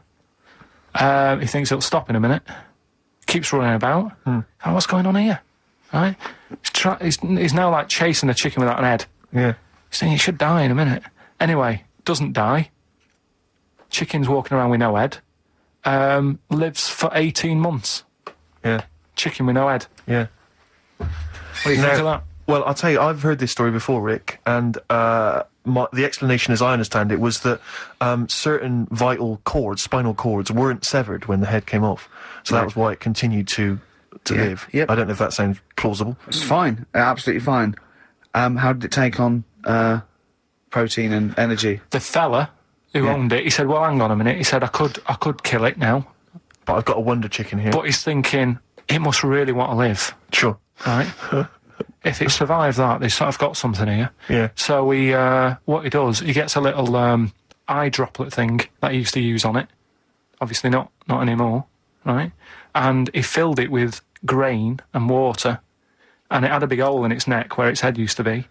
He thinks it'll stop in a minute. Keeps running about. Oh, what's going on here? Right? He's now, like, chasing a chicken without an head. Yeah. He's thinking it should die in a minute. Anyway, doesn't die. Chicken's walking around with no head. Lives for 18 months. Yeah. Chicken with no head. Yeah. What do you think of that? Well, I'll tell you, I've heard this story before, Rick, and the explanation, as I understand it, was that certain vital cords, spinal cords, weren't severed when the head came off. So that was why it continued to live. Yep. I don't know if that sounds plausible. It's fine. Absolutely fine. How did it take on protein and energy? The fella who owned it, he said, well, hang on a minute. He said, I could kill it now. But I've got a wonder chicken here. But he's thinking, it must really want to live. Sure. Right? If it survives that, they sort of got something here. Yeah. So what he does, he gets a little eye droplet thing that he used to use on it. Obviously not anymore, right? And he filled it with grain and water, and it had a big hole in its neck where its head used to be.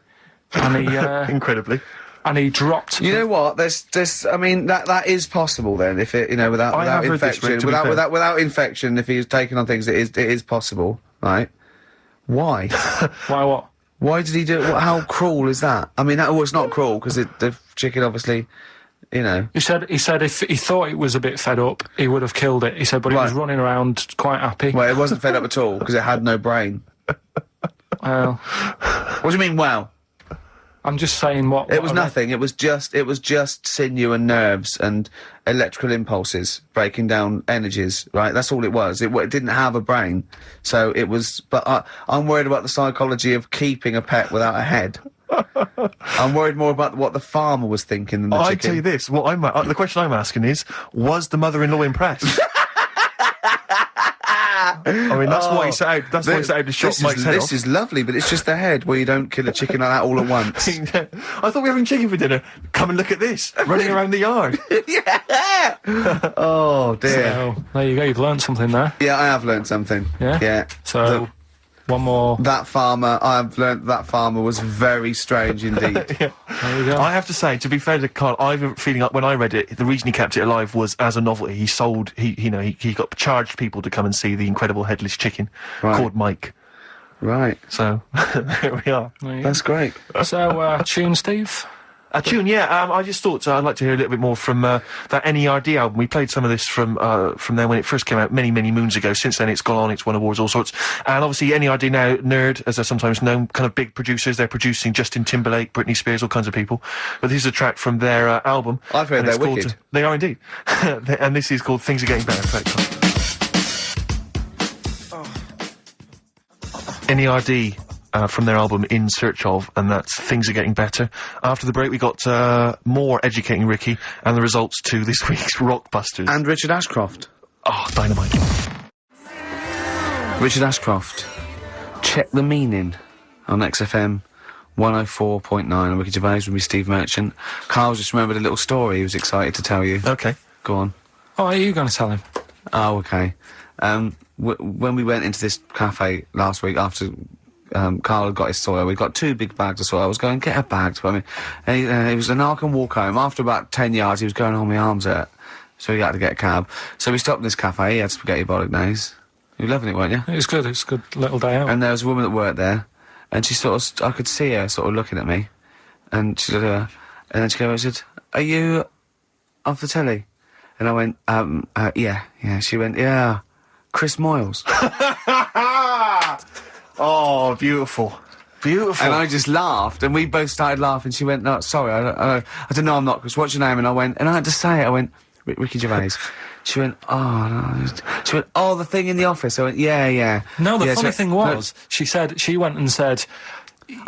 And he incredibly. And he dropped. You know what? There's. I mean, that is possible then. If it, without infection, without infection, if he's taking on things, it is possible, right? Why? Why what? Why did he do it? How cruel is that? I mean, it's not cruel because the chicken obviously, He said if he thought it was a bit fed up, he would have killed it. He said, but it was running around quite happy. Well, it wasn't fed up at all because it had no brain. Well, what do you mean? Well, I'm just saying what it was nothing. It was just sinew and nerves and electrical impulses breaking down energies. Right, that's all it was. It didn't have a brain, so it was. But I'm worried about the psychology of keeping a pet without a head. I'm worried more about what the farmer was thinking than the chicken. I tell you this. The question I'm asking is: was the mother-in-law impressed? I mean, that's why he set out. That's why he set out to shot Mike's head off. This is lovely, but it's just the head where you don't kill a chicken like that all at once. I thought we were having chicken for dinner. Come and look at this, running around the yard. Yeah. Oh dear. So, there you go. You've learned something there. Yeah, I have learned something. Yeah. Yeah. So. One more. That farmer, I've learnt that farmer was very strange indeed. Yeah. There you go. I have to say, to be fair to Karl, I have a feeling like when I read it, the reason he kept it alive was as a novelty. He got charged people to come and see the incredible headless chicken called Mike. Right. So, there we are. That's great. So, tune, Steve? A tune, yeah. I just thought I'd like to hear a little bit more from that NERD album. We played some of this from there when it first came out many, many moons ago. Since then, it's gone on, it's won awards, all sorts. And obviously, NERD now, Nerd, as they're sometimes known, kind of big producers. They're producing Justin Timberlake, Britney Spears, all kinds of people. But this is a track from their album. I've heard they're wicked. They are indeed. And this is called Things Are Getting Better. NERD. From their album In Search Of, and that's Things Are Getting Better. After the break, we got more Educating Ricky and the results to this week's Rockbusters. And Richard Ashcroft. Oh, dynamite. Richard Ashcroft. Check the Meaning on XFM 104.9 on Ricky Gervais with me, Steve Merchant. Karl just remembered a little story he was excited to tell you. Okay. Go on. Oh, are you going to tell him? Oh, okay. When we went into this cafe last week after... Karl had got his soil. We got 2 big bags of soil. I was going, get a bag to put me. And he was an arc and walk home. After about 10 yards, he was going, oh, my arms hurt. So he had to get a cab. So we stopped in this cafe. He had spaghetti bolognese. You were loving it, weren't you? It was good. It was a good little day out. And there was a woman that worked there. And she sort of, I could see her sort of looking at me. And she said, and then she said, are you off the telly? And I went, yeah. She went, yeah, Chris Moyles. Oh, beautiful. Beautiful. And I just laughed, and we both started laughing. She went, no, sorry, I said, no, I'm not, Chris, what's your name? And I went, and I had to say it, I went, Ricky Gervais. She went, oh, no. She went, oh, the thing in the office. I went, yeah. No, the funny thing was, she went and said,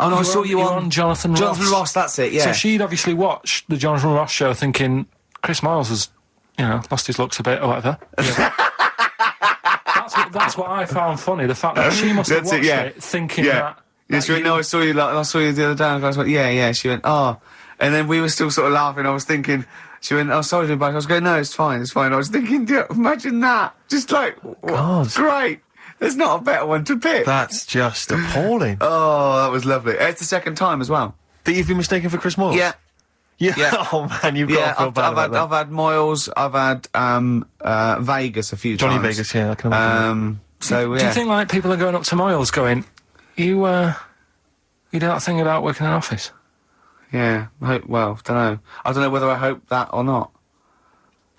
oh, no, I saw you on Jonathan Ross. Jonathan Ross, that's it, yeah. So she'd obviously watched the Jonathan Ross show thinking, Chris Moyles has, lost his looks a bit or whatever. That's what I found funny, the fact that she must have watched it thinking that... Yes, she went, no, I saw you the other day, and I was like, yeah. She went, oh. And then we were still sort of laughing. I was thinking, she went, oh, sorry to be back. I was going, no, it's fine. I was thinking, imagine that. Just like, God. Great. There's not a better one to pick. That's just appalling. Oh, that was lovely. It's the second time as well. That you've been mistaken for Chris Moyles? Yeah. Yeah. Oh man, you've got to feel bad about that. I've had Moyles, I've had Vegas a few times. Johnny Vegas, yeah, I can imagine. So, Do you think, like, people are going up to Moyles going, you do that thing about working in an office? Yeah, don't know. I don't know whether I hope that or not.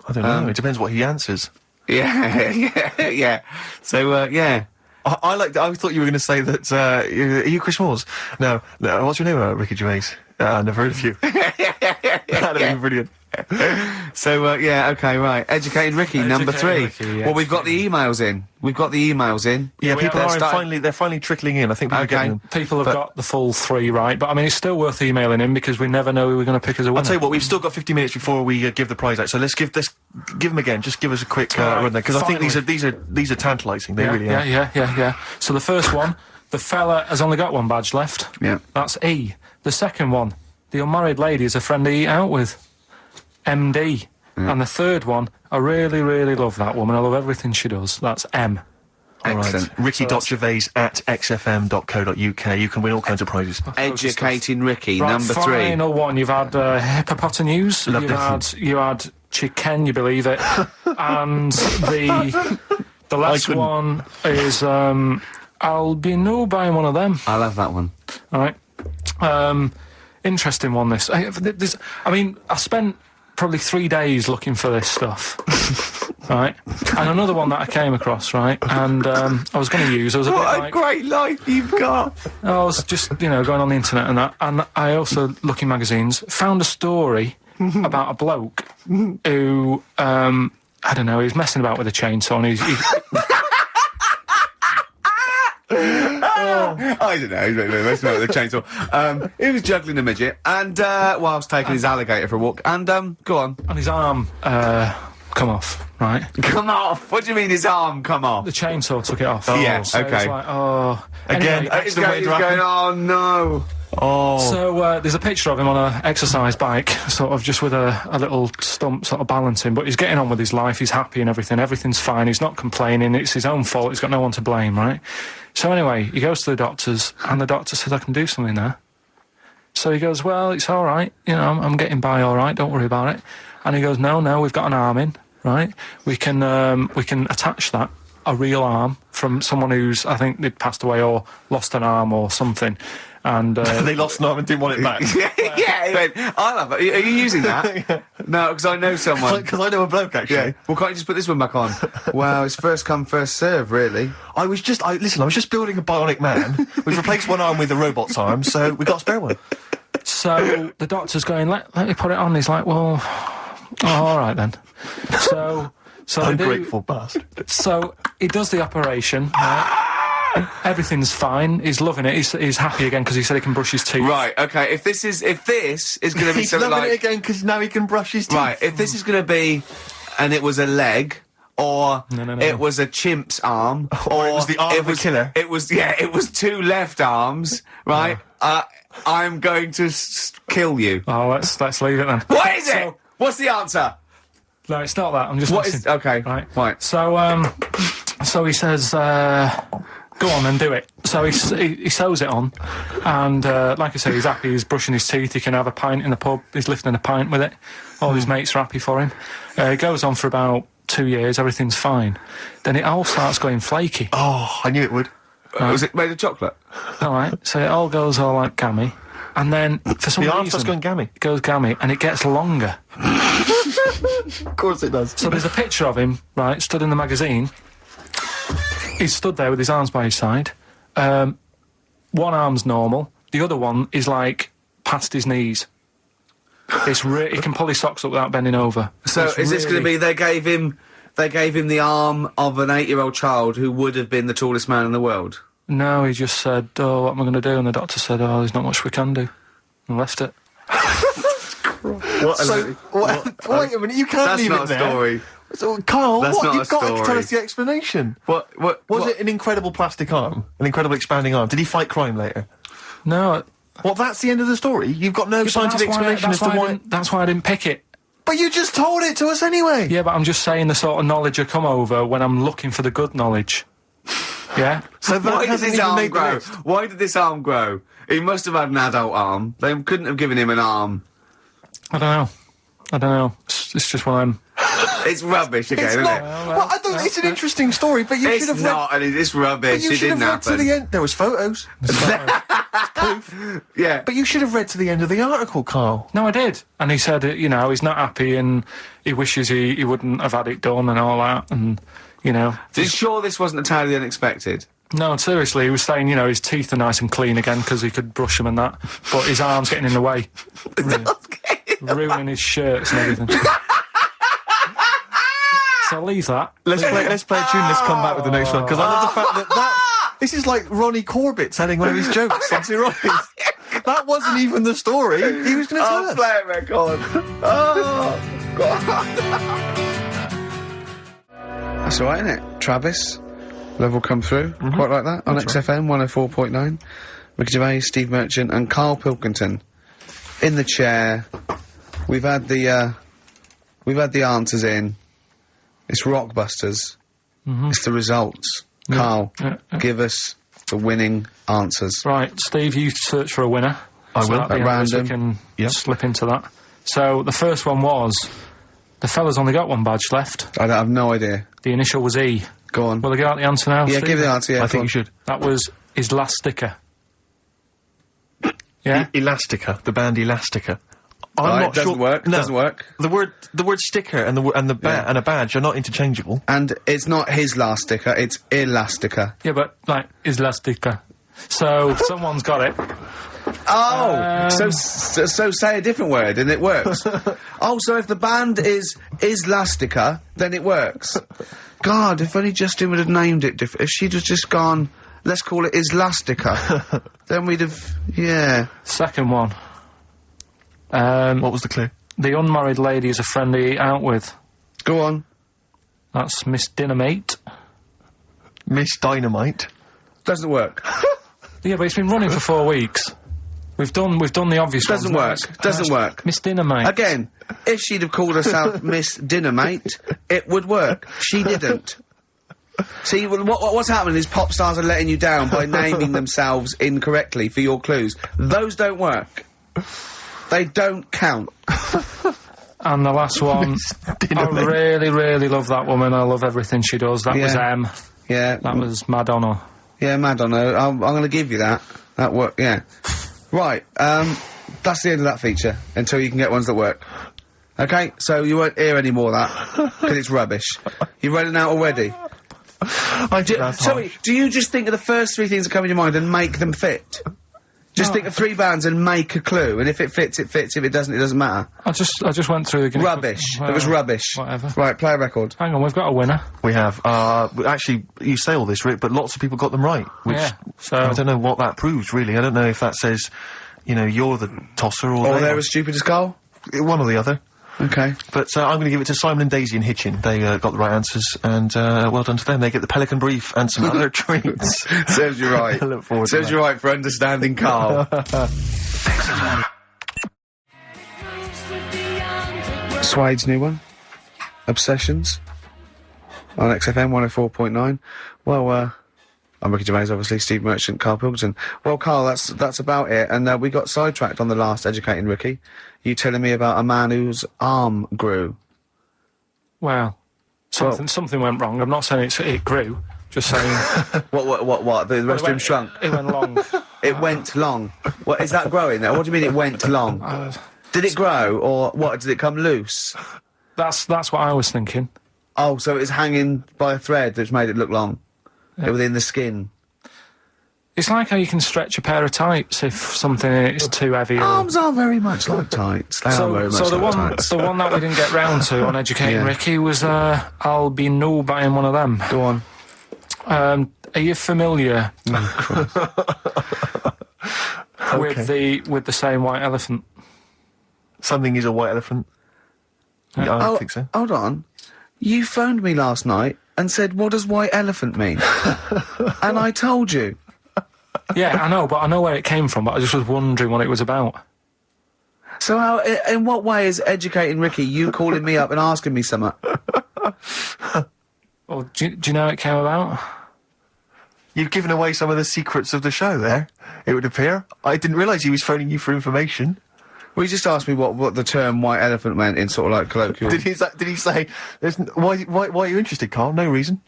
I don't know, it depends what he answers. Yeah. So, yeah. I thought you were going to say that, are you Chris Moyles? No, what's your name, Ricky Gervais? I've never heard of you. That'd be brilliant. So, okay, right. Educated Ricky, number 3. Ricky, yeah. Well, we've got the emails in. Yeah, people are they're finally trickling in. I think people are getting them. People have got the full 3 right, but I mean, it's still worth emailing in because we never know who we're going to pick as a winner. I'll tell you what, we've still got 50 minutes before we give the prize out, so let's give them again. Just give us a quick run there, because I think these are tantalising. They really are. Yeah. So the first one, the fella has only got 1 badge left. Yeah. That's E. The second one, the unmarried lady is a friend I eat out with. MD. And the third one, I really, really love that woman. I love everything she does. That's M. Excellent. Right. Ricky.gervais@xfm.co.uk. You can win all kinds of prizes. Educating Ricky, right, number 3. Final one. You've had hippopotamus. You had chicken, you believe it. And the last one is I'll be no buying one of them. I love that one. All right. Interesting one, this. I spent probably 3 days looking for this stuff. Right? And another one that I came across, right? And I was going to use. I was What a great life you've got! I was just, going on the internet and that. And I also, looking magazines, found a story about a bloke who, I don't know, he was messing about with a chainsaw and he I don't know, he's not with the chainsaw. He was juggling a midget and whilst taking his alligator for a walk, and go on. And his arm come off, right? Come off? What do you mean his arm come off? The chainsaw took it off. Yeah, so okay. it's like, Again, anyway, He's going, oh no. Oh. So there's a picture of him on an exercise bike, sort of just with a little stump sort of balancing, but he's getting on with his life, he's happy and everything's fine, he's not complaining, it's his own fault, he's got no one to blame, right? So anyway, he goes to the doctors, and the doctor says, I can do something there. So he goes, well, it's all right, I'm getting by all right, don't worry about it. And he goes, no, we've got an arm in, right? We can attach that, a real arm, from someone who's, I think they'd passed away or lost an arm or something. And they lost an arm and didn't want it back. Yeah, I love it. Are you using that? Yeah. No, because I know someone. Because I know a bloke, actually. Yeah. Well, can't you just put this one back on? Well, it's first come, first serve, really. I was just building a bionic man. We've replaced one arm with a robot's arm, so we got a spare one. So the doctor's going, let me put it on. He's like, well, all right then. So ungrateful bastard. So he does the operation. Right? Everything's fine. He's loving it. He's happy again because he said he can brush his teeth. Right. Okay. If this is going to be he's something loving like it again because now he can brush his teeth. Right. If this is going to be, and it was a leg, or no. it was a chimp's arm, or it was the arm of a killer. It was 2 left arms. Right. I'm going to kill you. Oh, let's leave it then. What is it? What's the answer? No, it's not that. I'm just. What is? Okay. Right. So he says, go on then, do it. So he sews it on, and like I say, he's happy, he's brushing his teeth, he can have a pint in the pub, he's lifting a pint with it, all his mates are happy for him. It goes on for about 2 years, everything's fine. Then it all starts going flaky. Oh, I knew it would. Was it made of chocolate? Alright, so it all goes all like gammy, and then for some reason... The arm starts going gammy. It goes gammy, and it gets longer. Of course it does. So there's a picture of him, right, stood in the magazine. He's stood there with his arms by his side. One arm's normal. The other one is, like, past his knees. He can pull his socks up without bending over. So is this going to be, they gave him the arm of an 8-year-old child who would have been the tallest man in the world? No, he just said, oh, what am I going to do? And the doctor said, oh, there's not much we can do. And left it. Wait a minute, you can't leave it there. That's not a story. So, Karl, you've got to tell us the explanation. Was it an incredible plastic arm? An incredible expanding arm? Did he fight crime later? No. Well, that's the end of the story? You've got no scientific explanation as to why... That's why I didn't pick it. But you just told it to us anyway! Yeah, but I'm just saying the sort of knowledge I come over when I'm looking for the good knowledge. Yeah? So why did this arm grow? Why did this arm grow? He must have had an adult arm. They couldn't have given him an arm. I don't know. It's just one of them. It's rubbish again, isn't it? Well, I don't. It's an interesting story, but you should have read. It's rubbish. You It should didn't have read to happen. the end. There was photos. Proof. Yeah. But you should have read to the end of the article, Carl. No, I did. And he said, you know, he's not happy and he wishes he wouldn't have had it done and all that. And, you know. Are you sure this wasn't entirely unexpected? No, seriously, he was saying, you know, his teeth are nice and clean again because he could brush them and that. But his arm's getting in the way. Ruining his shirts and everything. So I'll leave that. Let's play a tune. Let's come back with the next one because I love the fact that this is like Ronnie Corbett telling one of his jokes. Onto Ronnie's. That wasn't even the story. He was going to tell us. Play it record. Oh, God. That's all right, isn't it? Travis, level come through. Quite like that. On XFM 104.9. Ricky Gervais, Steve Merchant, and Karl Pilkington in the chair. We've had the answers in. It's Rockbusters. It's the results. Karl, give us the winning answers. Right, Steve, you search for a winner. I will. At random. We can slip into that. So the first one was, the fella's only got one badge left. I have no idea. The initial was E. Go on. Will I get out the answer now, Yeah, Steve? give the answer, yeah. I think you should. That was his last sticker. Yeah? Elastica, the band Elastica. I'm Right, not doesn't sure. work. No. Doesn't work. The word sticker and and a badge are not interchangeable. And it's not his last sticker, it's Elastica. Yeah, but, like, his last sticker. So, someone's got it. Oh! So say a different word and it works. Oh, so if the band is Elastica, then it works. God, if only Justin would have named it different. If she'd have just gone, let's call it Elastica, then we'd have, yeah. Second one. What was the clue? The unmarried lady is a friend he eat out with. Go on. That's Miss Dynamite. Miss Dynamite. Doesn't work. Yeah, but it's been running for 4 weeks. We've done the obvious ones. Doesn't work. Doesn't work. Miss Dynamite. Again, if she'd have called herself Miss Dynamite, it would work. She didn't. See, what's happening is pop stars are letting you down by naming themselves incorrectly for your clues. Those don't work. They don't count. And the last one, I really, really love that woman. I love everything she does. That was M. Yeah. That was Madonna. Yeah, Madonna. I'm going to give you that. That worked, yeah. Right, that's the end of that feature, until you can get ones that work. Okay, so you won't hear any more of that, because it's rubbish. You're running out already. Do you just think of the first three things that come in your mind and make them fit? Just think of three bands and make a clue, and if it fits, it fits. If it doesn't, it doesn't matter. I just went through the... Rubbish. It was rubbish. Whatever. Right, play a record. Hang on, we've got a winner. We have. Actually, you say all this, Rick, but lots of people got them right. Which, yeah, so... I don't know what that proves, really. I don't know if that says, you know, you're the tosser or... Or they're as stupid as Karl? One or the other. Okay. But I'm going to give it to Simon and Daisy and Hitchin. They got the right answers, and well done to them. They get the Pelican Brief and some other treats. Serves you right. I look forward to Serves that. you right for understanding Karl. Suede's new one, Obsessions, on XFM 104.9. Well, I'm Ricky Gervais, obviously, Steve Merchant, Karl Pilkington. Well, Karl, that's about it, and we got sidetracked on the last Educating Ricky. You telling me about a man whose arm grew. Well, something went wrong. I'm not saying it grew, just saying... What? The rest of him shrunk? It went long. It went long. What, is that growing now? What do you mean it went long? Did it grow, or what, did it come loose? That's what I was thinking. Oh, so it was hanging by a thread that's made it look long? Yeah. Within the skin? It's like how you can stretch a pair of tights if something is too heavy. Arms are very much like tights. They are very much like tights. The one that we didn't get round to on Educating Ricky was, I'll be no buying one of them. Go on. Are you familiar with the saying white elephant? Something is a white elephant. Yeah, I don't think so. Hold on. You phoned me last night and said, what does white elephant mean? And I told you. Yeah, I know, but I know where it came from, but I just was wondering what it was about. So how, in what way is Educating Ricky you calling me up and asking me something? Well, do you know how it came about? You've given away some of the secrets of the show there, it would appear. I didn't realise he was phoning you for information. Well, he just asked me what the term white elephant meant in sort of like colloquial... Did he say, why are you interested, Karl? No reason.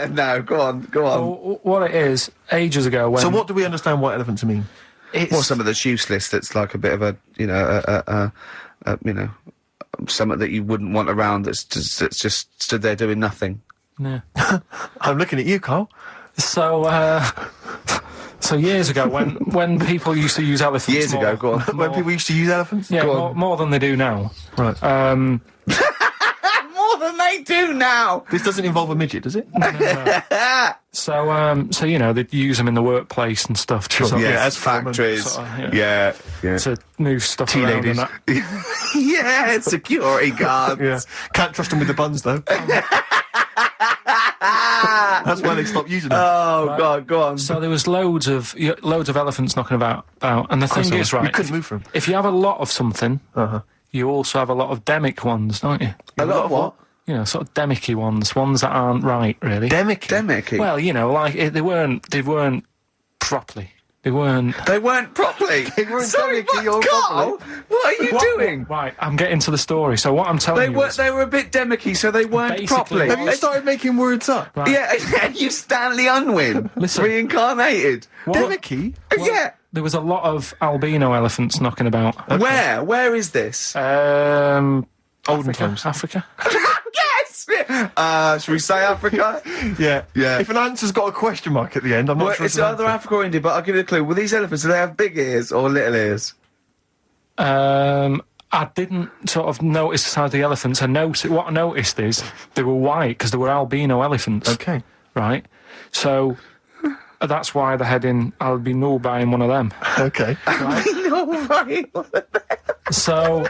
No, go on. Well, what it is, ages ago when... So what do we understand white elephant to mean? Well, some of that's useless, that's like a bit of a, something that you wouldn't want around that's just stood there doing nothing. Yeah. I'm looking at you, Karl. So years ago, when people used to use elephants... Years ago, go on. When people used to use elephants? Yeah, more than they do now. Right. More than they do now! This doesn't involve a midget, does it? No. So they'd use them in the workplace and stuff. To as factories. Yeah. To move stuff Tea around ladies. and that. Yeah, security guards. Yeah. Can't trust them with the buns, though. That's why they stopped using them. Oh, right. God, go on. So there was loads of elephants knocking about, and the thing is, right, we couldn't move from. If you have a lot of something, you also have a lot of demic ones, don't you? A lot of what? Sort of demicky ones that aren't right, really. Demicky? Well, like, they weren't properly. They weren't properly. Sorry, Karl, what are you doing? Right, I'm getting to the story. So what I'm telling you is... They were a bit demicky, so they weren't properly. Have you started making words up? Right. Yeah, you Stanley Unwin. Listen. Reincarnated. Demicky? Yeah. There was a lot of albino elephants knocking about. Okay. Where is this? Olden times. Africa. Yes! Should we say Africa? Yeah. If an answer's got a question mark at the end, I'm not sure it's either Africa or India, but I'll give you a clue. Well, these elephants, do they have big ears or little ears? I didn't sort of notice the size of the elephants. What I noticed is they were white because they were albino elephants. Okay. Right? So... that's why they're heading... I'll be null buying one of them. Okay. Right? So,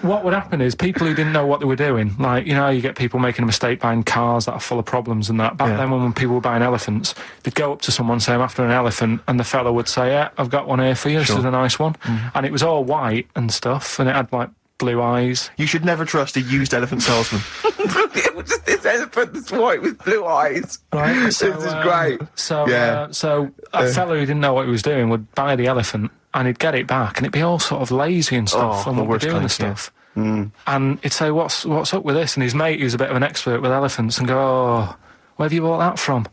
what would happen is people who didn't know what they were doing, like, you get people making a mistake buying cars that are full of problems and that. Back then, when people were buying elephants, they'd go up to someone, say, I'm after an elephant, and the fellow would say, yeah, I've got one here for you, This is a nice one. And it was all white and stuff, and it had, like, blue eyes. You should never trust a used elephant salesman. It was just this elephant that's white with blue eyes. Right. So, this is great. So a fellow who didn't know what he was doing would buy the elephant and he'd get it back and it'd be all sort of lazy and stuff and what we're doing and stuff. And he'd say, what's up with this? And his mate, who's a bit of an expert with elephants, and go, oh, where have you bought that from?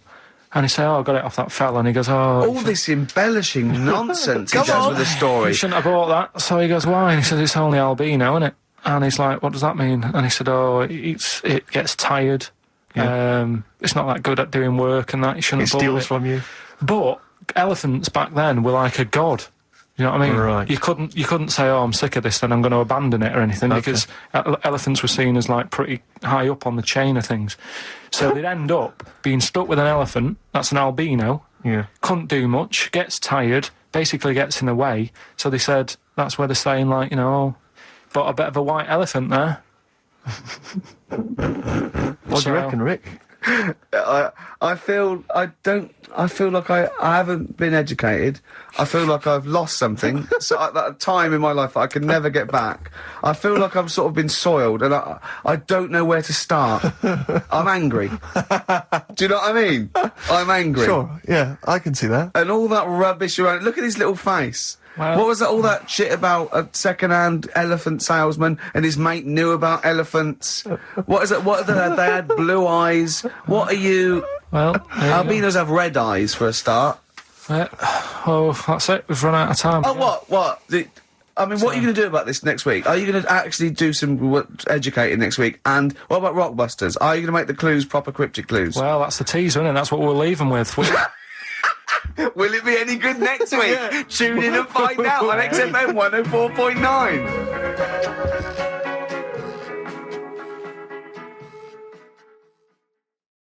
And he'd say, oh, I got it off that fella. And he goes, oh... all this embellishing nonsense he does with the story. You shouldn't have bought that. So he goes, why? And he says, it's only albino, isn't it? And he's like, what does that mean? And he said, oh, it gets tired. Yeah. It's not that good at doing work and that. You shouldn't have bought it. It steals from you. But elephants back then were like a god. You know what I mean? Right. You couldn't say, oh, I'm sick of this, then I'm going to abandon it or anything, because elephants were seen as, like, pretty high up on the chain of things. So they'd end up being stuck with an elephant, that's an albino, couldn't do much, gets tired, basically gets in the way. So they said, that's where they're saying, like, but a bit of a white elephant there. What do you reckon, Rick? I feel like I haven't been educated. I feel like I've lost something. So at that time in my life that I can never get back. I feel like I've sort of been soiled, and I don't know where to start. I'm angry. Do you know what I mean? I'm angry. Sure, yeah, I can see that. And all that rubbish around. Look at his little face. Well, what was that? All that shit about a second-hand elephant salesman and his mate knew about elephants. What is it? What they had blue eyes. What are you? Well, albinos have red eyes for a start. Oh, that's it. We've run out of time. Oh, what? What are you going to do about this next week? Are you going to actually do some educating next week? And what about Rockbusters? Are you going to make the clues proper cryptic clues? Well, that's the teaser, isn't it? That's what we'll leave them with. Will it be any good next week? Tune in and find out on XFM 104.9.